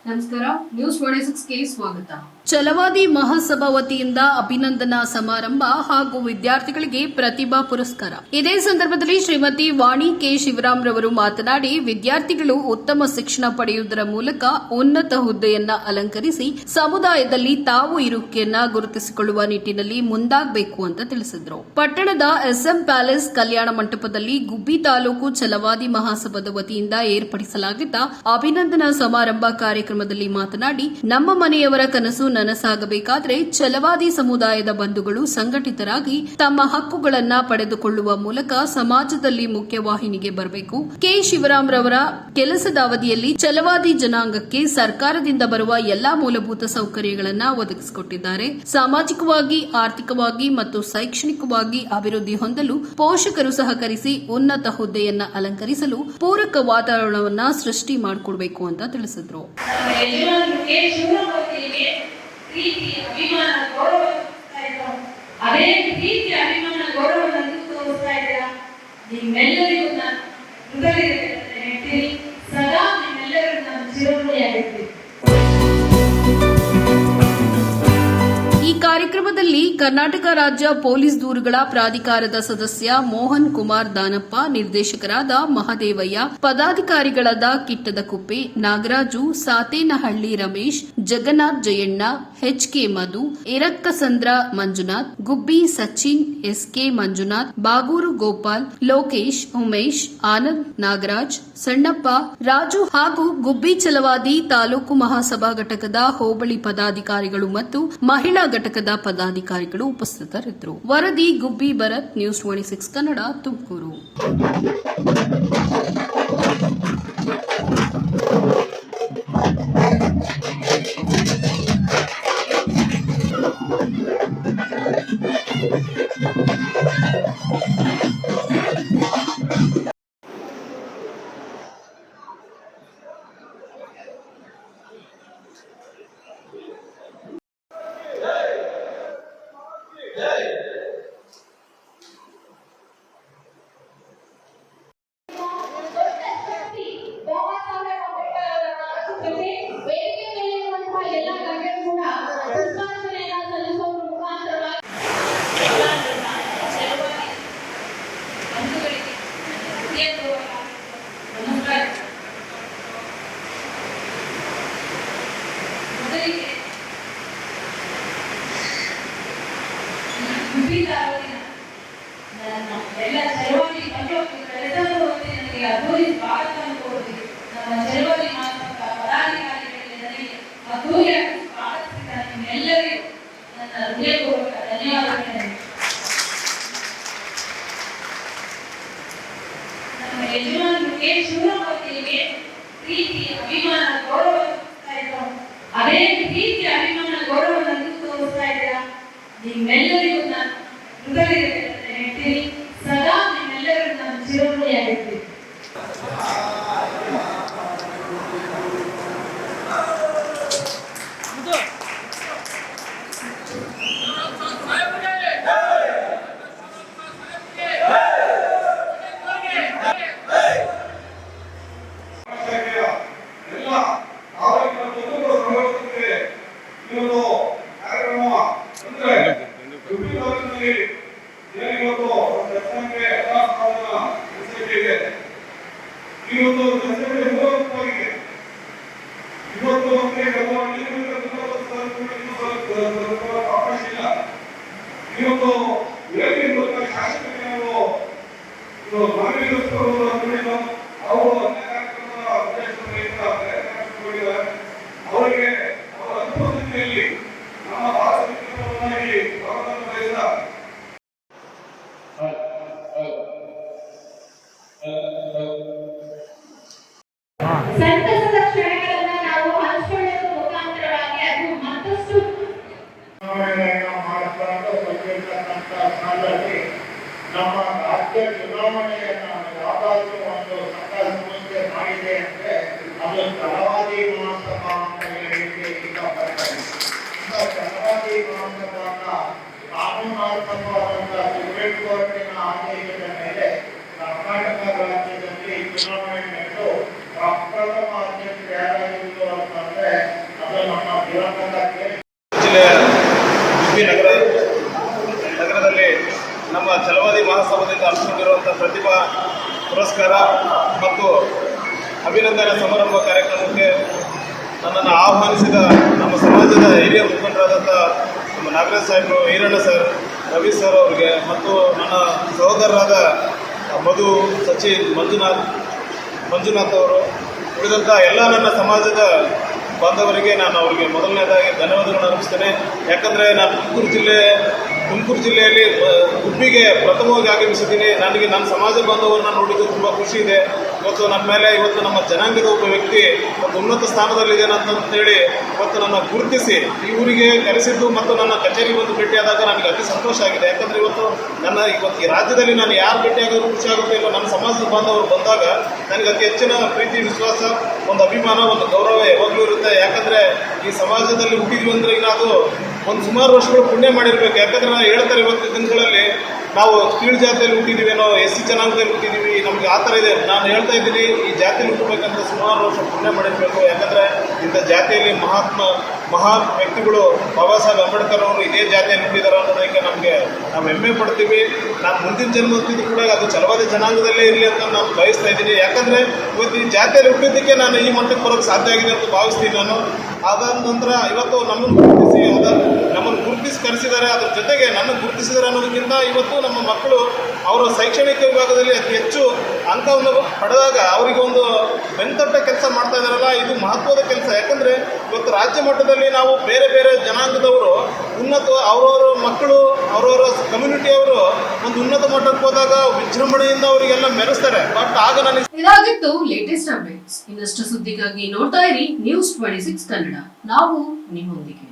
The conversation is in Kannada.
ನಮಸ್ಕಾರ, ನ್ಯೂಸ್ 26ಗೆ ಸ್ವಾಗತ. ಛಲವಾದಿ ಮಹಾಸಭಾ ವತಿಯಿಂದ ಅಭಿನಂದನಾ ಸಮಾರಂಭ ಹಾಗೂ ವಿದ್ಯಾರ್ಥಿಗಳಿಗೆ ಪ್ರತಿಭಾ ಪುರಸ್ಕಾರ. ಇದೇ ಸಂದರ್ಭದಲ್ಲಿ ಶ್ರೀಮತಿ ವಾಣಿ ಕೆ ಶಿವರಾಮ್ ರವರು ಮಾತನಾಡಿ, ವಿದ್ಯಾರ್ಥಿಗಳು ಉತ್ತಮ ಶಿಕ್ಷಣ ಪಡೆಯುವುದರ ಮೂಲಕ ಉನ್ನತ ಹುದ್ದೆಯನ್ನ ಅಲಂಕರಿಸಿ ಸಮುದಾಯದಲ್ಲಿ ತಾವು ಇರುವಿಕೆಯನ್ನ ಗುರುತಿಸಿಕೊಳ್ಳುವ ನಿಟ್ಟಿನಲ್ಲಿ ಮುಂದಾಗಬೇಕು ಅಂತ ತಿಳಿಸಿದರು. ಪಟ್ಟಣದ ಎಸ್ಎಂ ಪ್ಯಾಲೇಸ್ ಕಲ್ಯಾಣ ಮಂಟಪದಲ್ಲಿ ಗುಬ್ಬಿ ತಾಲೂಕು ಛಲವಾದಿ ಮಹಾಸಭಾದ ವತಿಯಿಂದ ಏರ್ಪಡಿಸಲಾಗಿದ್ದ ಅಭಿನಂದನಾ ಸಮಾರಂಭ ಕಾರ್ಯಕ್ರಮದಲ್ಲಿ ಮಾತನಾಡಿ, ನಮ್ಮ ಮನೆಯವರ ಕನಸು ನನಸಾಗಬೇಕಾದರೆ ಛಲವಾದಿ ಸಮುದಾಯದ ಬಂಧುಗಳು ಸಂಘಟಿತರಾಗಿ ತಮ್ಮ ಹಕ್ಕುಗಳನ್ನ ಪಡೆದುಕೊಳ್ಳುವ ಮೂಲಕ ಸಮಾಜದಲ್ಲಿ ಮುಖ್ಯವಾಹಿನಿಗೆ ಬರಬೇಕು. ಕೆ ಶಿವರಾಮ್ ರವರ ಕೆಲಸದ ಅವಧಿಯಲ್ಲಿ ಛಲವಾದಿ ಜನಾಂಗಕ್ಕೆ ಸರ್ಕಾರದಿಂದ ಬರುವ ಎಲ್ಲಾ ಮೂಲಭೂತ ಸೌಕರ್ಯಗಳನ್ನು ಒದಗಿಸಿಕೊಟ್ಟಿದ್ದಾರೆ. ಸಾಮಾಜಿಕವಾಗಿ, ಆರ್ಥಿಕವಾಗಿ ಮತ್ತು ಶೈಕ್ಷಣಿಕವಾಗಿ ಅಭಿವೃದ್ಧಿ ಹೊಂದಲು ಪೋಷಕರು ಸಹಕರಿಸಿ ಉನ್ನತ ಹುದ್ದೆಯನ್ನ ಅಲಂಕರಿಸಲು ಪೂರಕ ವಾತಾವರಣವನ್ನ ಸೃಷ್ಟಿ ಮಾಡಿಕೊಡಬೇಕು ಅಂತ ತಿಳಿಸಿದರು. ಪ್ರೀತಿ ಅಭಿಮಾನ ಗೌರವ ಅದೇ ಪ್ರೀತಿ ಅಭಿಮಾನ ಗೌರವವನ್ನು ತೋರಿಸ್ತಾ ಇದ್ದೀರಾ. ನಿಮ್ಮೆಲ್ಲರಿಗೂ ನಾನು ಹೃದಯದಿಂದ ಹೇಳ್ತೀನಿ, ಸದಾ ನಿಮ್ಮೆಲ್ಲರಿಗೂ ನಾನು ಚಿರಋಣಿಯಾಗಿರ್ತೀನಿ. ಈ ಕಾರ್ಯಕ್ರಮದಲ್ಲಿ ಕರ್ನಾಟಕ ರಾಜ್ಯ ಪೊಲೀಸ್ ದೂರುಗಳ ಪ್ರಾಧಿಕಾರದ ಸದಸ್ಯ ಮೋಹನ್ ಕುಮಾರ್ ದಾನಪ್ಪ, ನಿರ್ದೇಶಕರಾದ ಮಹದೇವಯ್ಯ, ಪದಾಧಿಕಾರಿಗಳಾದ ಕಿಟ್ಟದ ಕುಪ್ಪೆ ನಾಗರಾಜು, ಸಾತೇನಹಳ್ಳಿ ರಮೇಶ್, ಜಗನ್ನಾಥ್ ಜಯಣ್ಣ, ಎಚ್ಕೆ ಮಧು, ಇರಕ್ಕಸಂದ್ರ ಮಂಜುನಾಥ್, ಗುಬ್ಬಿ ಸಚಿನ್, ಎಸ್ಕೆ ಮಂಜುನಾಥ್, ಬಾಗೂರು ಗೋಪಾಲ್, ಲೋಕೇಶ್, ಉಮೇಶ್, ಆನಂದ್, ನಾಗರಾಜ್, ಸಣ್ಣಪ್ಪ, ರಾಜು ಹಾಗೂ ಗುಬ್ಬಿ ಛಲವಾದಿ ತಾಲೂಕು ಮಹಾಸಭಾ ಘಟಕದ ಹೋಬಳಿ ಪದಾಧಿಕಾರಿಗಳು ಮತ್ತು ಮಹಿಳಾ ಘಟಕದ ಪದಾಧಿಕಾರಿಗಳು ಉಪಸ್ಥಿತರಿದ್ದರು. ವರದಿ ಗುಬ್ಬಿ ಭರತ್, ನ್ಯೂಸ್ 26 ಕನ್ನಡ, ತುಮಕೂರು. ಎಲ್ಲ ಛಲವಾದಿ ನನಗೆ ಅದ್ದೂರಿ ಸ್ವಾಗತವನ್ನು ಕೋರುತ್ತೀನಿ. ನಮ್ಮ ಛಲವಾದಿ ಪದಾಧಿಕಾರಿಗಳಿಗೆ ನನಗೆ ಅದ್ದೂರಿಯಾಗಿ ಸ್ವಾಗತಿಸಿದ ನಿಮ್ಮೆಲ್ಲರಿಗೂ ನನ್ನ ಹೃದಯಪೂರ್ವಕ ಧನ್ಯವಾದಗಳು. ನಮ್ಮ ಯಜಮಾನರು ಕೆ ಶಿವರಾಮರಿಗೆ ಪ್ರೀತಿ ಅಭಿಮಾನ ಗೌರವ ಅದೇ ಪ್ರೀತಿ ಅಭಿಮಾನ ಗೌರವವನ್ನು ತೋರಿಸ್ತಾ ಇದ್ದೀರಾ. ನಿಮ್ಮೆಲ್ಲರಿಗೂ ನಾನು ಹೃದಯದಿಂದ ಹೇಳ್ತೀನಿ, ಸದಾ ನಿಮ್ಮೆಲ್ಲರಿಗೂ ನಾನು ಚಿರಋಣಿಯಾಗಿರ್ತೀನಿ. ಅವರಿಗೆ ಅವರ ಅನುಭವದಲ್ಲಿ ನಮ್ಮ ಭಾರತೀಯ ಸಂತಸದ ಕ್ಷಣಗಳನ್ನು ನಾವು ಹಂಚಿಕೊಳ್ಳುವ ಮುಖಾಂತರವಾಗಿ ಅದು ಮತ್ತಷ್ಟು ನಮ್ಮ ರಾಜ್ಯ ಚುನಾವಣೆಯನ್ನು ಯಾವಾಗಲೂ ಒಂದು ಸಂಘ ಸಂಸ್ಥೆ ಮಾಡಿದೆ ಅಂದ್ರೆ ಅದು ಛಲವಾದಿ ಮಹಾಸಭಾ ಅಂತ ಹೇಳಲಿಕ್ಕೆ ಇಷ್ಟಪಡ್ತಾರೆ. ಛಲವಾದಿ ಮಹಾಸಭಾನ ಕಾನೂನಾತ್ಮಕವಾದಂತಹ ಸುಪ್ರೀಂ ಕೋರ್ಟಿನ ಆದೇಶದ ಮೇಲೆ ಕರ್ನಾಟಕ ರಾಜ್ಯದಲ್ಲಿ ಚುನಾವಣೆ ನಡೆದು ಪ್ರಪ್ರಥಮ ಅಧ್ಯಕ್ಷರು ಯಾರಾಗಿತ್ತು ಅಂತಂದ್ರೆ ಅದು ನಮ್ಮ ದಿವಂಗತ ಜಿಲ್ಲೆಯ ಉಡುಪಿ ನಗರದಲ್ಲಿ ನಮ್ಮ ಛಲವಾದಿ ಮಹಾಸಭಾದಿಂದ ಹಮ್ಮಿಕೊಂಡಿರುವಂಥ ಪ್ರತಿಭಾ ಪುರಸ್ಕಾರ ಮತ್ತು ಅಭಿನಂದನಾ ಸಮಾರಂಭ ಕಾರ್ಯಕ್ರಮಕ್ಕೆ ನನ್ನನ್ನು ಆಹ್ವಾನಿಸಿದ ನಮ್ಮ ಸಮಾಜದ ಹಿರಿಯ ಮುಖಂಡರಾದಂಥ ನಮ್ಮ ನಾಗರಾಜ್ ಸಾಹೇಬರು, ಈರಣ್ಣ ಸರ್, ರವಿ ಸರ್ ಅವರಿಗೆ ಮತ್ತು ನನ್ನ ಸಹೋದರರಾದ ಮಧು, ಸಚಿನ್, ಮಂಜುನಾಥ್ ಅವರು, ಉಳಿದಂಥ ಎಲ್ಲ ನನ್ನ ಸಮಾಜದ ಬಾಂಧವರಿಗೆ ನಾನು ಅವರಿಗೆ ಮೊದಲನೇದಾಗಿ ಧನ್ಯವಾದಗಳನ್ನು ಅರ್ಪಿಸ್ತೇನೆ. ಯಾಕಂದರೆ ನಾನು ತುಮಕೂರು ಜಿಲ್ಲೆಯಲ್ಲಿ ಉಡುಪಿಗೆ ಪ್ರಥಮವಾಗಿ ಆಗಮಿಸಿದ್ದೀನಿ. ನನಗೆ ನನ್ನ ಸಮಾಜ ಬಾಂಧವರನ್ನ ನೋಡಿದ್ದು ತುಂಬ ಖುಷಿ ಇದೆ. ಇವತ್ತು ನನ್ನ ಮೇಲೆ ನಮ್ಮ ಜನಾಂಗದ ಒಬ್ಬ ವ್ಯಕ್ತಿ ಒಂದು ಉನ್ನತ ಸ್ಥಾನದಲ್ಲಿದ್ದೇನೆ ಅಂತೇಳಿ ಇವತ್ತು ನನ್ನ ಗುರುತಿಸಿ ಈ ಊರಿಗೆ ಕರೆಸಿದ್ದು ಮತ್ತು ನನ್ನ ಕಚೇರಿಗೆ ಬಂದು ಭೇಟಿಯಾದಾಗ ನನಗೆ ಅತಿ ಸಂತೋಷ ಆಗಿದೆ. ಯಾಕಂದರೆ ಇವತ್ತು ಈ ರಾಜ್ಯದಲ್ಲಿ ನಾನು ಯಾರು ಭೇಟಿಯಾಗೋದು ಖುಷಿ ಆಗುತ್ತೆ ಇಲ್ಲ, ನನ್ನ ಸಮಾಜದ ಬಾಂಧವರು ಬಂದಾಗ ನನಗೆ ಅತಿ ಹೆಚ್ಚಿನ ಪ್ರೀತಿ, ವಿಶ್ವಾಸ, ಒಂದು ಅಭಿಮಾನ, ಒಂದು ಗೌರವ ಯಾವಾಗಲೂ ಇರುತ್ತೆ. ಯಾಕಂದರೆ ಈ ಸಮಾಜದಲ್ಲಿ ಹುಟ್ಟಿದ್ವಿ ಅಂದರೆ ಈಗ ಅದು ಒಂದು ಸುಮಾರು ವರ್ಷಗಳು ಪುಣ್ಯ ಮಾಡಿರ್ಬೇಕು. ಯಾಕಂದರೆ ನಾವು ಹೇಳ್ತಾರೆ ಇವತ್ತು ದಿನಗಳಲ್ಲಿ ನಾವು ಕೀಳು ಜಾತಿಯಲ್ಲಿ ಹುಟ್ಟಿದ್ದೀವೇನೋ, SC ಜನಾಂಗದಲ್ಲಿ ಹುಟ್ಟಿದ್ದೀವಿ, ನಮಗೆ ಆ ಥರ ಇದೆ. ನಾನು ಹೇಳ್ತಾ ಇದ್ದೀನಿ, ಈ ಜಾತಿಯಲ್ಲಿ ಹುಟ್ಟಬೇಕಂದ್ರೆ ಸುಮಾರು ವರ್ಷ ಪುಣ್ಯ ಮಾಡಿರಬೇಕು. ಯಾಕಂದರೆ ಇಂಥ ಜಾತಿಯಲ್ಲಿ ಮಹಾನ್ ವ್ಯಕ್ತಿಗಳು ಬಾಬಾ ಸಾಹೇಬ್ ಅಂಬೇಡ್ಕರ್ ಅವರು ಇದೇ ಜಾತಿಯಲ್ಲಿ ಹುಟ್ಟಿದ್ದಾರೆ ಅನ್ನೋದಕ್ಕೆ ನಾವು ಹೆಮ್ಮೆ ಪಡ್ತೀವಿ. ನಾನು ಮುಂದಿನ ಜನ್ಮದಿದ್ದು ಕೂಡ ಅದು ಛಲವಾದಿ ಜನಾಂಗದಲ್ಲೇ ಇರಲಿ ಅಂತ ನಾನು ಬಯಸ್ತಾ ಇದ್ದೀನಿ. ಯಾಕಂದರೆ ಇವತ್ತು ಈ ಜಾತಿಯಲ್ಲಿ ಹುಟ್ಟಿದ್ದಕ್ಕೆ ನಾನು ಈ ಮಟ್ಟಕ್ಕೆ ಬರೋಕ್ಕೆ ಸಾಧ್ಯ ಆಗಿದೆ ಅಂತ ಭಾವಿಸ್ತೀನಿ ನಾನು. ಅದಾದ ನಂತರ ಇವತ್ತು ನಮ್ಮನ್ನು ಗುರುತಿಸಿ ಕರೆಸಿದ್ದಾರೆ. ಅದ್ರ ಜೊತೆಗೆ ನನ್ನ ಗುರುತಿಸಿದ್ದಾರೆ ಅನ್ನೋದಕ್ಕಿಂತ ಇವತ್ತು ನಮ್ಮ ಮಕ್ಕಳು ಅವರ ಶೈಕ್ಷಣಿಕ ವಿಭಾಗದಲ್ಲಿ ಅತಿ ಹೆಚ್ಚು ಅಂಕವನ್ನು ಪಡೆದಾಗ ಅವರಿಗೆ ಒಂದು ಬೆನ್ತಟ್ಟ ಕೆಲಸ ಮಾಡ್ತಾ ಇದ್ದಾರಲ್ಲ, ಇದು ಮಹತ್ವದ ಕೆಲಸ. ಯಾಕಂದರೆ ಇವತ್ತು ರಾಜ್ಯ ಮಟ್ಟದಲ್ಲಿ ನಾವು ಬೇರೆ ಬೇರೆ ಜನಾಂಗದವರು ಅವರವರ ಮಕ್ಕಳು ಅವರವರ ಕಮ್ಯುನಿಟಿಯವರು ಒಂದು ಉನ್ನತ ಮಟ್ಟಕ್ಕೆ ಹೋದಾಗ ವಿಜೃಂಭಣೆಯಿಂದ ಅವರಿಗೆಲ್ಲ ಮೆರೆಸ್ತಾರೆ. ಬಟ್ ಆಗ ನನಗೆ ಇದಾಗಿತ್ತು ಲೇಟೆಸ್ಟ್ ಅಪ್ಡೇಟ್ಸ್. ಇನ್ನಷ್ಟು ಸುದ್ದಿಗಾಗಿ ನೋಡ್ತಾ ಇರಿ News 26 ಕನ್ನಡ. ನಾವು ನಿಮ್ಮೊಂದಿಗೆ.